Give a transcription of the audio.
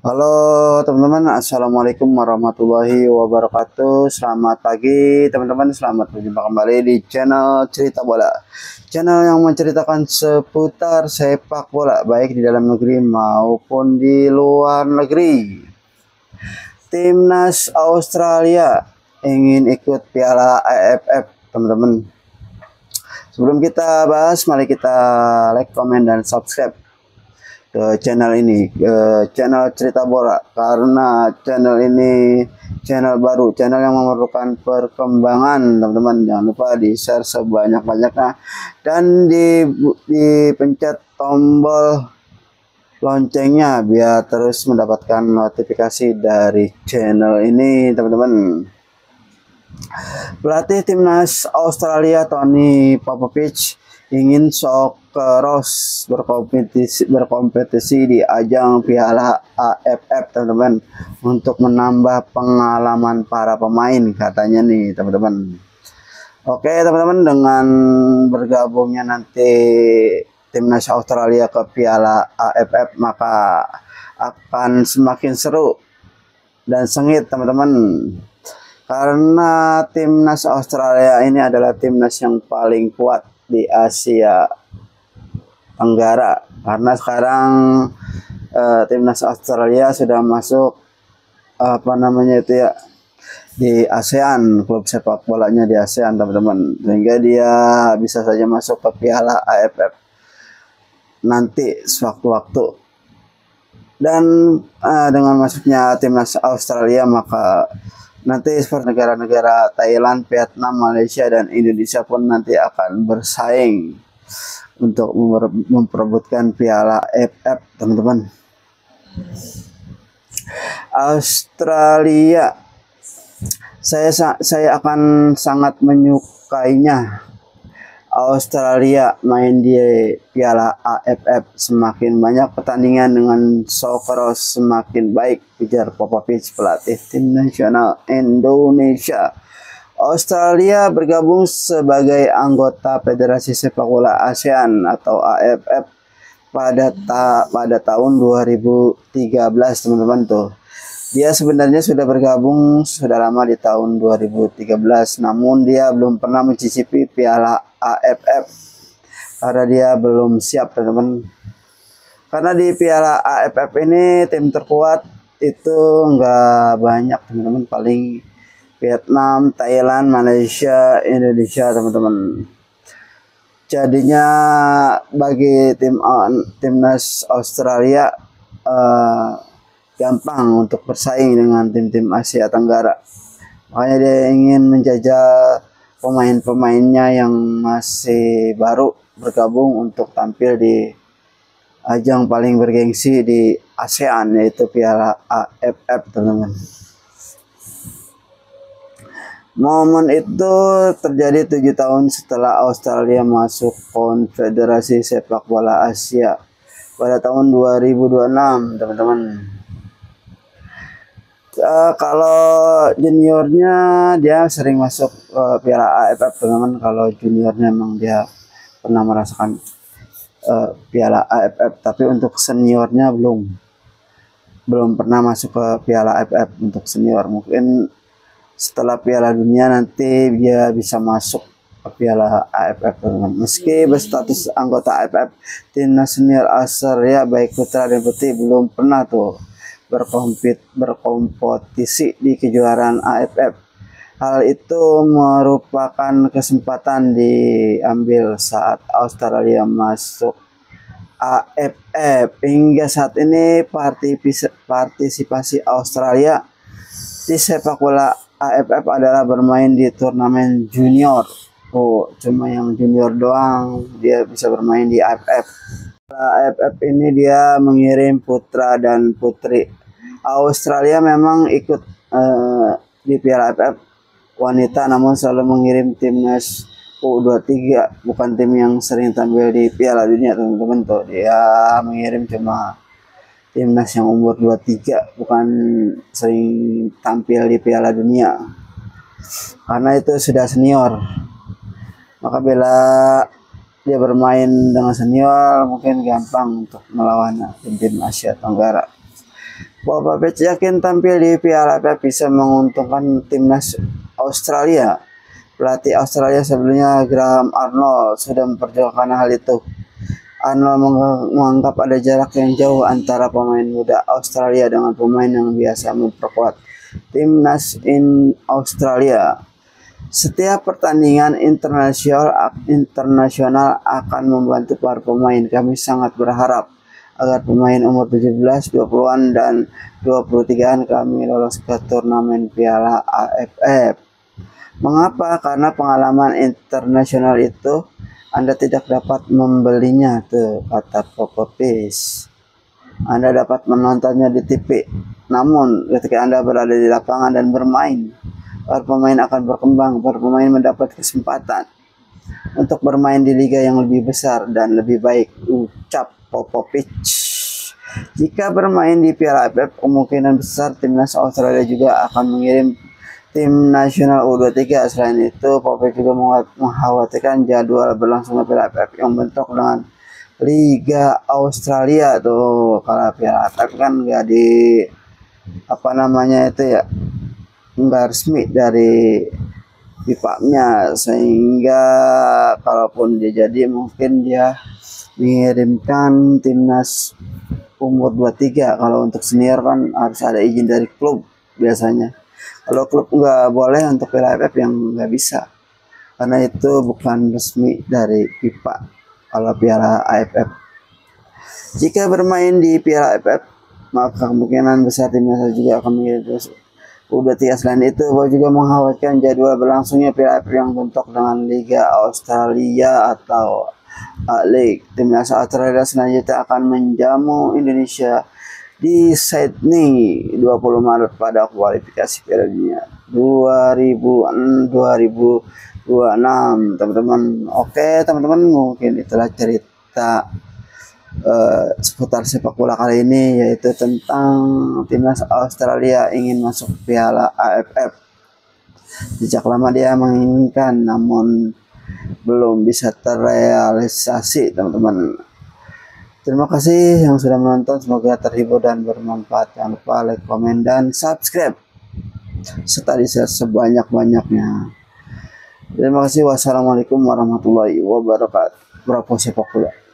Halo teman-teman, assalamualaikum warahmatullahi wabarakatuh. Selamat pagi teman-teman, selamat berjumpa kembali di channel Cerita Bola, channel yang menceritakan seputar sepak bola baik di dalam negeri maupun di luar negeri. Timnas Australia ingin ikut Piala AFF teman-teman. Sebelum kita bahas, mari kita like, komen, dan subscribe ke channel ini, ke channel Cerita Bola, karena channel ini channel baru, channel yang memerlukan perkembangan teman-teman. Jangan lupa di share sebanyak-banyaknya dan dipencet tombol loncengnya biar terus mendapatkan notifikasi dari channel ini teman-teman. Pelatih timnas Australia Tony Popovic ingin Socceroos berkompetisi di ajang Piala AFF teman-teman, untuk menambah pengalaman para pemain katanya nih teman-teman. Oke teman-teman, dengan bergabungnya nanti timnas Australia ke Piala AFF maka akan semakin seru dan sengit teman-teman, karena timnas Australia ini adalah timnas yang paling kuat di Asia Tenggara, karena sekarang timnas Australia sudah masuk di ASEAN, klub sepak bolanya di ASEAN teman-teman, sehingga dia bisa saja masuk ke Piala AFF nanti sewaktu-waktu. Dan dengan masuknya timnas Australia maka nanti seperti negara-negara Thailand, Vietnam, Malaysia, dan Indonesia pun nanti akan bersaing untuk memperebutkan Piala AFF teman-teman. Australia, saya akan sangat menyukainya. Australia main di Piala AFF, semakin banyak pertandingan dengan Socceroos semakin baik, ujar Popovic, pelatih tim nasional Indonesia. Australia bergabung sebagai anggota Federasi Sepak Bola ASEAN atau AFF pada tahun 2013 teman-teman tuh. Dia sebenarnya sudah bergabung sudah lama di tahun 2013, namun dia belum pernah mencicipi Piala AFF karena dia belum siap teman-teman. Karena di Piala AFF ini tim terkuat itu nggak banyak teman-teman, paling Vietnam, Thailand, Malaysia, Indonesia teman-teman. Jadinya bagi timnas Australia gampang untuk bersaing dengan tim-tim Asia Tenggara. Makanya dia ingin menjajah pemain-pemainnya yang masih baru bergabung untuk tampil di ajang paling bergengsi di ASEAN, yaitu Piala AFF teman-teman. Momen itu terjadi 7 tahun setelah Australia masuk Konfederasi Sepak Bola Asia pada tahun 2026 teman-teman. Kalau juniornya dia sering masuk Piala AFF teman-teman. Kalau juniornya memang dia pernah merasakan Piala AFF, tapi untuk seniornya belum pernah masuk ke Piala AFF untuk senior. Mungkin setelah Piala Dunia nanti dia bisa masuk ke Piala AFF teman-teman. Meski berstatus anggota AFF, timnas senior Australia baik putra dan putri belum pernah tuh berkompetisi di kejuaraan AFF. Hal itu merupakan kesempatan diambil saat Australia masuk AFF. Hingga saat ini partisipasi Australia di sepak bola AFF adalah bermain di turnamen junior. Cuma yang junior doang dia bisa bermain di AFF. AFF ini dia mengirim putra dan putri. Australia memang ikut di Piala AFF wanita, namun selalu mengirim timnas U23, bukan tim yang sering tampil di Piala Dunia teman-teman tuh. Dia mengirim cuma timnas yang umur 23, bukan sering tampil di Piala Dunia karena itu sudah senior. Maka bila dia bermain dengan senior mungkin gampang untuk melawan tim-tim Asia Tenggara. Popovich yakin tampil di Piala AFF bisa menguntungkan timnas Australia. Pelatih Australia sebelumnya Graham Arnold sudah memperjuangkan hal itu. Arnold menganggap ada jarak yang jauh antara pemain muda Australia dengan pemain yang biasa memperkuat timnas Australia. Setiap pertandingan internasional akan membantu para pemain. Kami sangat berharap agar pemain umur 17, 20-an dan 23-an kami lolos ke turnamen Piala AFF. Mengapa? Karena pengalaman internasional itu Anda tidak dapat membelinya, tuh kata Popovich. Anda dapat menontonnya di TV. Namun ketika Anda berada di lapangan dan bermain, para pemain akan berkembang, para pemain mendapat kesempatan untuk bermain di liga yang lebih besar dan lebih baik, ucap Popovich. Jika bermain di Piala AFF, kemungkinan besar timnas Australia juga akan mengirim tim nasional U23. Selain itu, Popovich juga mengkhawatirkan jadwal berlangsungnya Piala AFF yang bentrok dengan Liga Australia. Tuh, kalau Piala AFF kan nggak di nggak resmi dari FIFA-nya, sehingga kalaupun dia jadi mungkin dia mengirimkan timnas umur 23. Kalau untuk senior kan harus ada izin dari klub biasanya. Kalau klub nggak boleh untuk Piala AFF yang nggak bisa, karena itu bukan resmi dari FIFA. Kalau Piala AFF, jika bermain di Piala AFF, maka kemungkinan besar timnas juga akan mengirim U23. Selain itu, Bob juga mengkhawatirkan jadwal berlangsungnya Piala AFF yang bentrok dengan Liga Australia atau A-League. Timnas Australia selanjutnya akan menjamu Indonesia di Sydney 20 Maret pada kualifikasi Piala Dunia 2026, teman-teman. Oke, teman-teman, mungkin itulah cerita seputar sepak bola kali ini, yaitu tentang timnas Australia ingin masuk Piala AFF. Sejak lama dia menginginkan, namun belum bisa terrealisasi, teman-teman. Terima kasih yang sudah menonton, semoga terhibur dan bermanfaat. Jangan lupa like, komen, dan subscribe serta di-share sebanyak-banyaknya. Terima kasih. Wassalamualaikum warahmatullahi wabarakatuh. Bravo sepak bola.